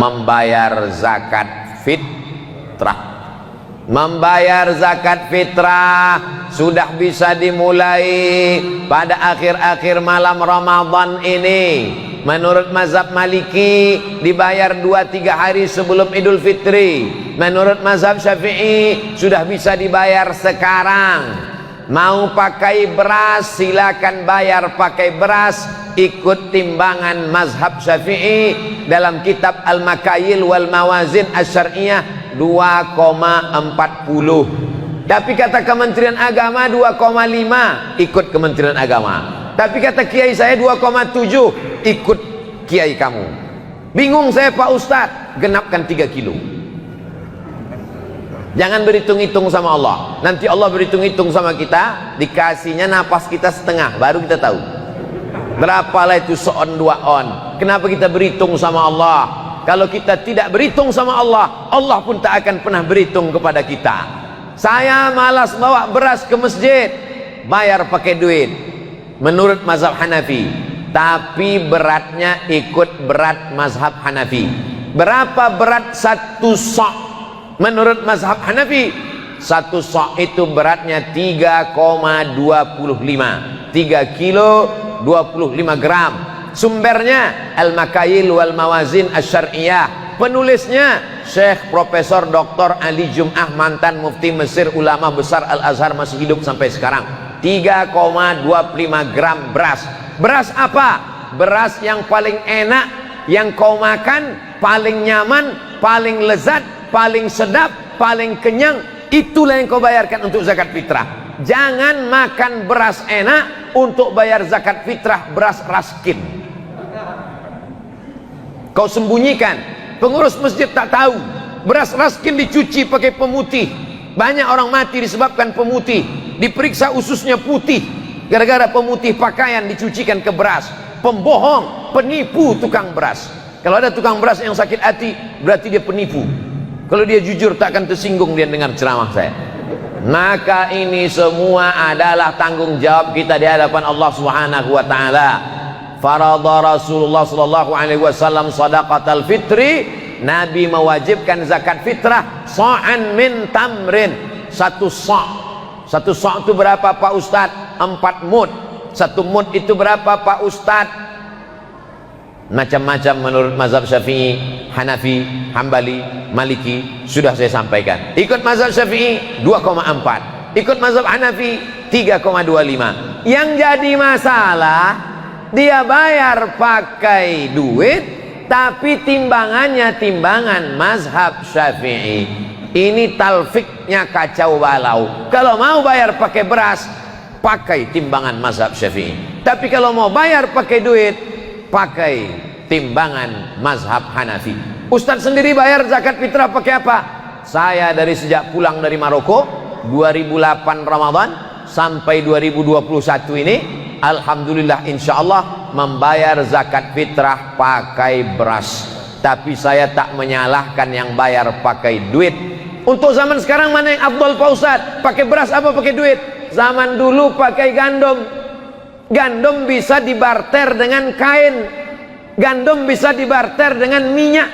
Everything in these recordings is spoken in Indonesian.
membayar zakat fitrah. Membayar zakat fitrah sudah bisa dimulai pada akhir-akhir malam Ramadan ini. Menurut mazhab Maliki dibayar 2-3 hari sebelum Idul Fitri. Menurut mazhab Syafi'i sudah bisa dibayar sekarang. Mau pakai beras silakan bayar pakai beras, ikut timbangan mazhab Syafi'i dalam kitab Al-Makayil wal Mawazin Asy-Syar'iyyah 2,40. Tapi kata Kementerian Agama 2,5, ikut Kementerian Agama. Tapi kata kiai saya 2,7, ikut kiai kamu. Bingung saya Pak Ustadz, genapkan 3 kilo. Jangan berhitung-hitung sama Allah. Nanti Allah berhitung-hitung sama kita, dikasihnya napas kita setengah, baru kita tahu berapalah itu seon 2 on. Kenapa kita berhitung sama Allah? Kalau kita tidak berhitung sama Allah, Allah pun tak akan pernah berhitung kepada kita. Saya malas bawa beras ke masjid, bayar pakai duit menurut mazhab Hanafi, tapi beratnya ikut berat mazhab Hanafi. Berapa berat 1 sok menurut mazhab Hanafi? 1 sok itu beratnya 3,25, 3 kilo 25 gram. Sumbernya Al-Makayil wal Mawazin Asy-Syar'iyyah. Penulisnya Syekh Profesor Dr. Ali Jum'ah, mantan mufti Mesir, ulama besar Al-Azhar, masih hidup sampai sekarang. 3,25 gram beras. Beras apa? Beras yang paling enak, yang kau makan paling nyaman, paling lezat, paling sedap, paling kenyang. Itulah yang kau bayarkan untuk zakat fitrah. Jangan makan beras enak untuk bayar zakat fitrah beras raskin. Kau sembunyikan, pengurus masjid tak tahu. Beras raskin dicuci pakai pemutih. Banyak orang mati disebabkan pemutih. Diperiksa ususnya putih gara-gara pemutih pakaian dicucikan ke beras. Pembohong, penipu tukang beras. Kalau ada tukang beras yang sakit hati, berarti dia penipu. Kalau dia jujur tak akan tersinggung dia dengar ceramah saya. Maka ini semua adalah tanggung jawab kita di hadapan Allah Subhanahu wa taala. Farada Rasulullah sallallahu alaihi wasallam shadaqatal fitri, Nabi mewajibkan zakat fitrah sa'an min tamrin, 1 sa'. 1 sa' itu berapa Pak Ustadz? 4 mud. 1 mud itu berapa Pak Ustadz? Macam-macam menurut mazhab Syafi'i, Hanafi, Hambali, Maliki, sudah saya sampaikan. Ikut mazhab Syafi'i 2,4, ikut mazhab Hanafi 3,25. Yang jadi masalah, dia bayar pakai duit tapi timbangannya timbangan mazhab Syafi'i. Ini talfiknya kacau balau. Kalau mau bayar pakai beras, pakai timbangan mazhab Syafi'i. Tapi kalau mau bayar pakai duit, pakai timbangan mazhab Hanafi. Ustadz sendiri bayar zakat fitrah pakai apa? Saya dari sejak pulang dari Maroko 2008 Ramadan sampai 2021 ini, alhamdulillah insyaallah membayar zakat fitrah pakai beras. Tapi saya tak menyalahkan yang bayar pakai duit. Untuk zaman sekarang mana yang afdal Pak Ustadz? Pakai beras apa pakai duit? Zaman dulu pakai gandum. Gandum bisa dibarter dengan kain. Gandum bisa dibarter dengan minyak.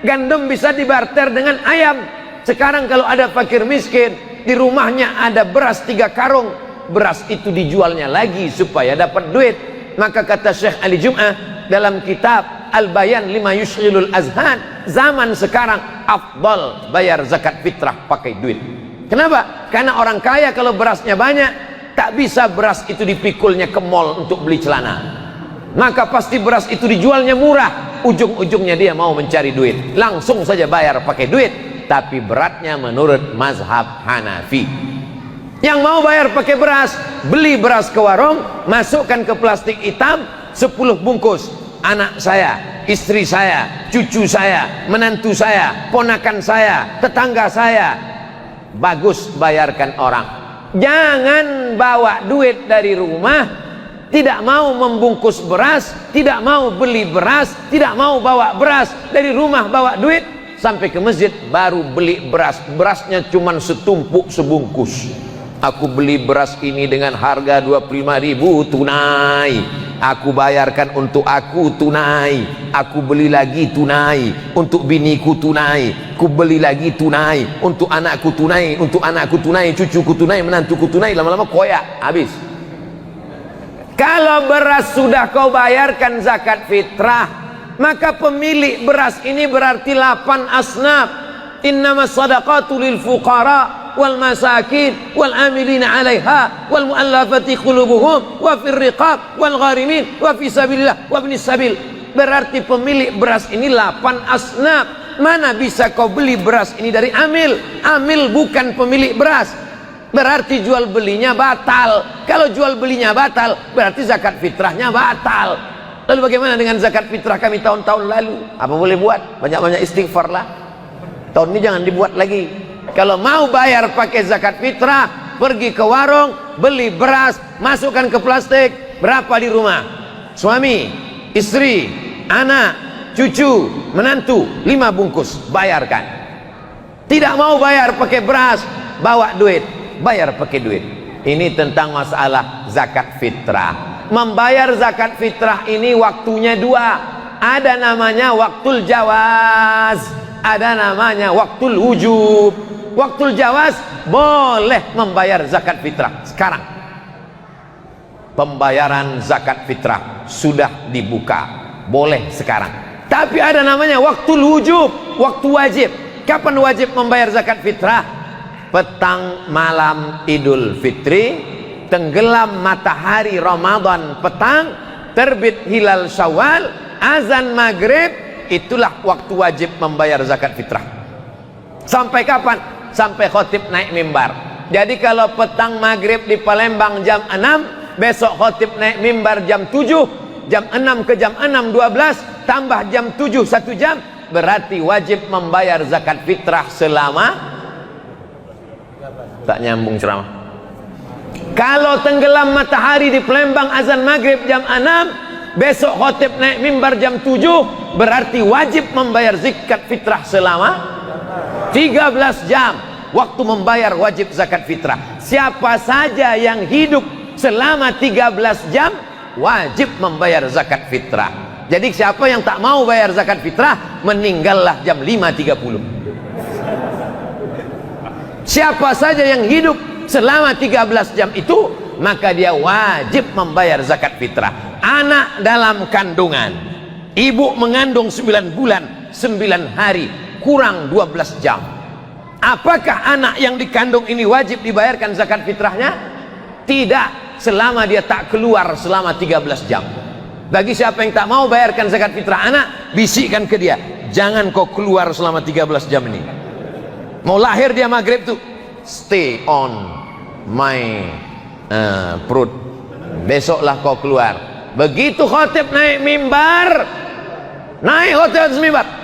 Gandum bisa dibarter dengan ayam. Sekarang kalau ada fakir miskin, di rumahnya ada beras 3 karung, beras itu dijualnya lagi supaya dapat duit. Maka kata Syekh Ali Jum'ah dalam kitab Al-Bayan lima yushghilul azhan, zaman sekarang afdal bayar zakat fitrah pakai duit. Kenapa? Karena orang kaya kalau berasnya banyak, tak bisa beras itu dipikulnya ke mall untuk beli celana. Maka pasti beras itu dijualnya murah, ujung-ujungnya dia mau mencari duit. Langsung saja bayar pakai duit, tapi beratnya menurut mazhab Hanafi. Yang mau bayar pakai beras, beli beras ke warung, masukkan ke plastik hitam 10 bungkus. Anak saya, istri saya, cucu saya, menantu saya, ponakan saya, tetangga saya. Bagus bayarkan orang. Jangan bawa duit dari rumah, tidak mau membungkus beras, tidak mau beli beras, tidak mau bawa beras dari rumah, bawa duit sampai ke masjid baru beli beras. Berasnya cuma setumpuk sebungkus. Aku beli beras ini dengan harga 25.000 tunai. aku bayarkan untuk aku tunai, aku beli lagi tunai, untuk biniku tunai, aku beli lagi tunai, untuk anakku tunai, untuk anakku tunai, cucuku tunai, menantuku tunai, lama-lama koyak, habis. Kalau beras sudah kau bayarkan zakat fitrah, maka pemilik beras ini berarti 8 asnaf. Innamas sadaqatu lil fuqara wal masakin wal amilina 'alaiha wal mu'allafati qulubuhum wa fir riqab wal gharimin wa fi sabilillah wa ibnis sabil. Berarti pemilik beras ini 8 asnaf. Mana bisa kau beli beras ini dari amil? Amil bukan pemilik beras, berarti jual belinya batal. Kalau jual belinya batal, berarti zakat fitrahnya batal. Lalu bagaimana dengan zakat fitrah kami tahun-tahun lalu? Apa boleh buat? Banyak-banyak istighfar lah. Tahun ini jangan dibuat lagi. Kalau mau bayar pakai zakat fitrah, pergi ke warung, beli beras, masukkan ke plastik. Berapa di rumah? Suami, istri, anak, cucu, menantu, 5 bungkus, bayarkan. Tidak mau bayar pakai beras, bawa duit, bayar pakai duit. Ini tentang masalah zakat fitrah. Membayar zakat fitrah ini waktunya 2. Ada namanya waktul jawaz, ada namanya waktul wujub. Waktul jawaz boleh membayar zakat fitrah sekarang. Pembayaran zakat fitrah sudah dibuka, boleh sekarang. Tapi ada namanya waktul wujub, waktu wajib. Kapan wajib membayar zakat fitrah? Petang malam Idul Fitri, tenggelam matahari Ramadan petang, terbit hilal Syawal, azan maghrib, itulah waktu wajib membayar zakat fitrah. Sampai kapan? Sampai khotib naik mimbar. Jadi kalau petang maghrib di Palembang jam 6, besok khotib naik mimbar jam 7, jam 6 ke jam 6 12, tambah jam 7 1 jam, berarti wajib membayar zakat fitrah selama, tak nyambung ceramah. Kalau tenggelam matahari di Palembang azan maghrib jam 6, besok khotib naik mimbar jam 7, berarti wajib membayar zakat fitrah selama 13 jam. Waktu membayar wajib zakat fitrah. Siapa saja yang hidup selama 13 jam wajib membayar zakat fitrah. Jadi siapa yang tak mau bayar zakat fitrah, meninggallah jam 5.30. Siapa saja yang hidup selama 13 jam itu, maka dia wajib membayar zakat fitrah. Anak dalam kandungan, ibu mengandung 9 bulan 9 hari kurang 12 jam. Apakah anak yang dikandung ini wajib dibayarkan zakat fitrahnya? Tidak, selama dia tak keluar selama 13 jam. Bagi siapa yang tak mau bayarkan zakat fitrah anak, bisikkan ke dia, jangan kau keluar selama 13 jam ini. Mau lahir dia maghrib tuh, stay on my perut, besoklah kau keluar. Begitu khotib naik mimbar,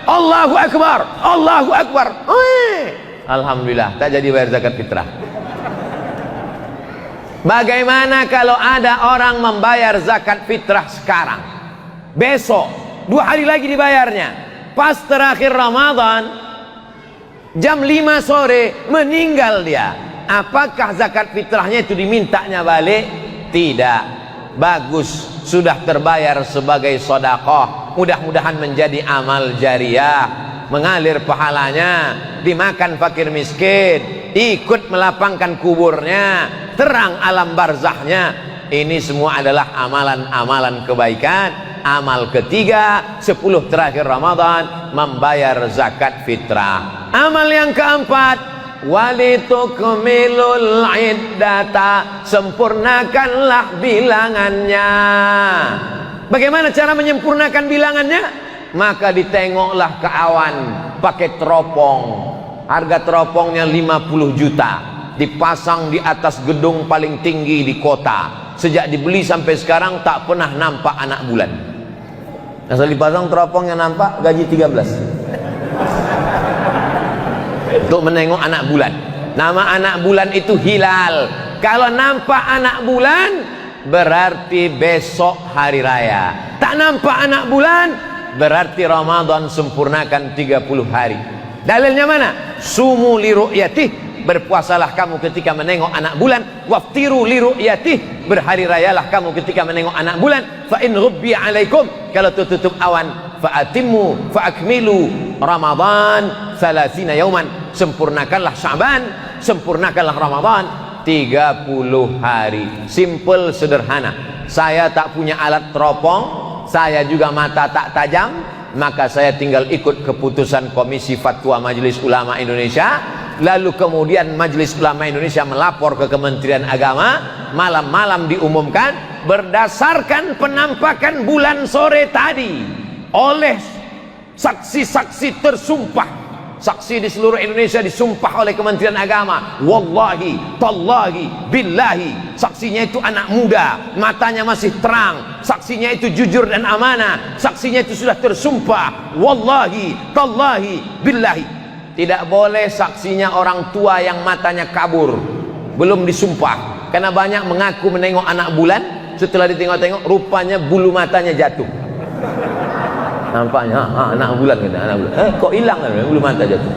Allahu Akbar, Allahu Akbar, alhamdulillah, tak jadi bayar zakat fitrah. Bagaimana kalau ada orang membayar zakat fitrah sekarang, besok 2 hari lagi dibayarnya, pas terakhir Ramadan jam 5 sore meninggal dia, apakah zakat fitrahnya itu dimintanya balik? Tidak. Bagus, sudah terbayar sebagai sedekah, mudah-mudahan menjadi amal jariah, mengalir pahalanya, dimakan fakir miskin, ikut melapangkan kuburnya, terang alam barzahnya. Ini semua adalah amalan-amalan kebaikan. Amal ketiga, 10 terakhir Ramadan membayar zakat fitrah. Amal yang keempat, walitukmilul iddata, sempurnakanlah bilangannya. Bagaimana cara menyempurnakan bilangannya? Maka ditengoklah ke awan pakai teropong, harga teropongnya 50 juta, dipasang di atas gedung paling tinggi di kota. Sejak dibeli sampai sekarang tak pernah nampak anak bulan. Asal dipasang teropong yang nampak gaji 13 untuk menengok anak bulan. Nama anak bulan itu hilal. Kalau nampak anak bulan berarti besok hari raya. Tak nampak anak bulan berarti Ramadan sempurnakan 30 hari. Dalilnya mana? Sumu li ru'yatih berpuasalah kamu ketika menengok anak bulan, waftiru li ru'yatih, berhari rayalah kamu ketika menengok anak bulan, fa in ghubbi alaikum, kalau tertutup awan, fa atimmu fa akmilu Ramadan 30 yauman, sempurnakanlah Sya'ban, sempurnakanlah Ramadan 30 hari. Simple, sederhana. Saya tak punya alat teropong, saya juga mata tak tajam, maka saya tinggal ikut keputusan Komisi Fatwa Majelis Ulama Indonesia. Lalu kemudian Majelis Ulama Indonesia melapor ke Kementerian Agama, malam-malam diumumkan berdasarkan penampakan bulan sore tadi oleh saksi-saksi tersumpah. Saksi di seluruh Indonesia disumpah oleh Kementerian Agama, wallahi, tallahi, billahi, saksinya itu anak muda, matanya masih terang, saksinya itu jujur dan amanah, saksinya itu sudah tersumpah, wallahi, tallahi, billahi. Tidak boleh saksinya orang tua yang matanya kabur, belum disumpah, karena banyak mengaku menengok anak bulan, setelah ditengok-tengok rupanya bulu matanya jatuh. Nampaknya anak bulan gitu, anak bulan. Kok hilang kan bulu mata jatuh.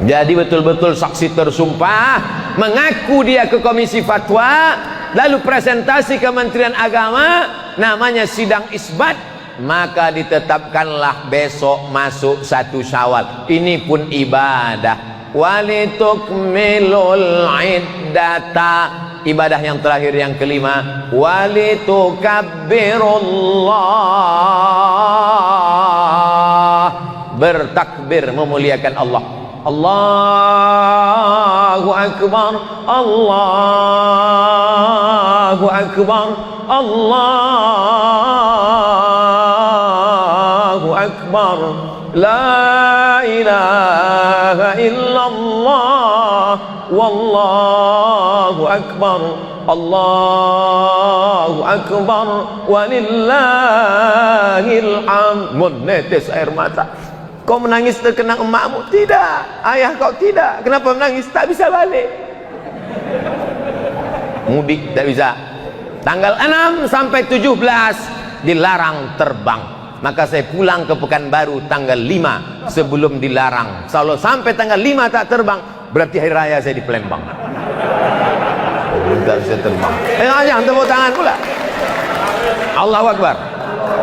Jadi betul-betul saksi tersumpah, mengaku dia ke Komisi Fatwa, lalu presentasi Kementerian Agama, namanya sidang isbat, maka ditetapkanlah besok masuk 1 Syawal. Ini pun ibadah. Walitukmilul iddata, ibadah yang terakhir yang kelima, walitukabbirullah, bertakbir memuliakan Allah. Allahu Akbar, Allahu Akbar, Allahu Akbar, la ilaha illallah, wallahu akbar, Allahu akbar, walillahil hamd. Menetes air mata. Kau menangis terkenang emakmu? Tidak. Ayah kau tidak. Kenapa menangis? Tak bisa balik. Mudik tak bisa. Tanggal 6 sampai 17 dilarang terbang. Maka saya pulang ke Pekanbaru tanggal 5 sebelum dilarang. Kalau sampai tanggal 5 tak terbang, berarti hari raya saya di Palembang. Tak bisa terbang. Jangan tepuk tangan pula. Allahu Akbar.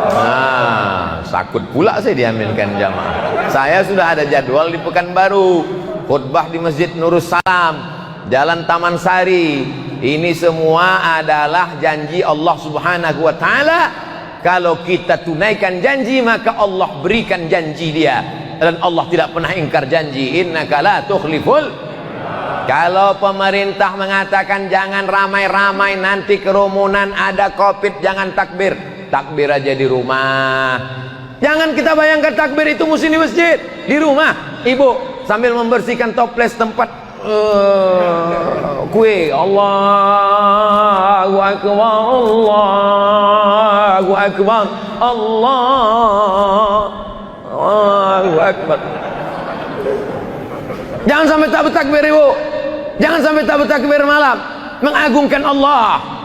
Nah, sakut pula saya diaminkan jamaah. Saya sudah ada jadwal di Pekanbaru, khutbah di Masjid Nurus Salam, Jalan Taman Sari. Ini semua adalah janji Allah Subhanahu wa taala. Kalau kita tunaikan janji, maka Allah berikan janji dia, dan Allah tidak pernah ingkar janji. Innaka la tukhliful. Kalau pemerintah mengatakan jangan ramai-ramai, nanti kerumunan, ada Covid, jangan takbir. Takbir aja di rumah. Jangan kita bayangkan takbir itu mesti di masjid. Di rumah ibu sambil membersihkan toples tempat kue. Allahu Akbar, Allahu Akbar, Allahu Akbar. Jangan sampai tak bertakbir ibu. Jangan sampai tak bertakbir malam. Mengagungkan Allah.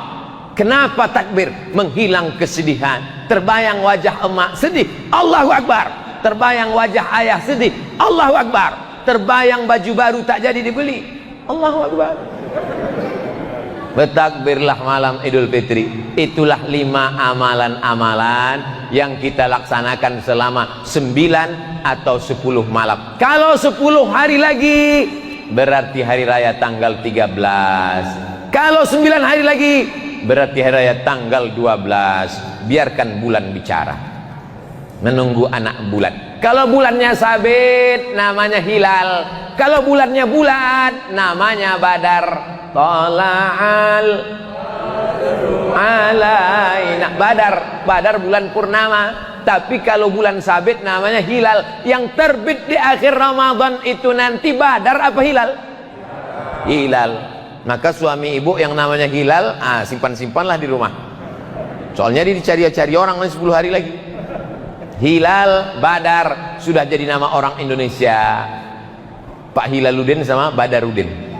Kenapa takbir? Menghilang kesedihan. Terbayang wajah emak sedih, Allahu Akbar. Terbayang wajah ayah sedih, Allahu Akbar. Terbayang baju baru tak jadi dibeli, Allahu Akbar. Bertakbirlah malam Idul Fitri. Itulah 5 amalan-amalan yang kita laksanakan selama 9 atau 10 malam. Kalau 10 hari lagi, berarti hari raya tanggal 13. Kalau 9 hari lagi, berarti hari raya tanggal 12. Biarkan bulan bicara. Menunggu anak bulan. Kalau bulannya sabit, namanya hilal. Kalau bulannya bulat, namanya badar. Tala'al alaina. Badar bulan purnama. Tapi kalau bulan sabit namanya hilal. Yang terbit di akhir Ramadan itu nanti badar apa hilal? Hilal. Maka suami ibu yang namanya hilal, simpan-simpanlah di rumah. Soalnya dia dicari-cari orang 10 hari lagi. Hilal, badar sudah jadi nama orang Indonesia. Pak Hilaludin sama Badarudin.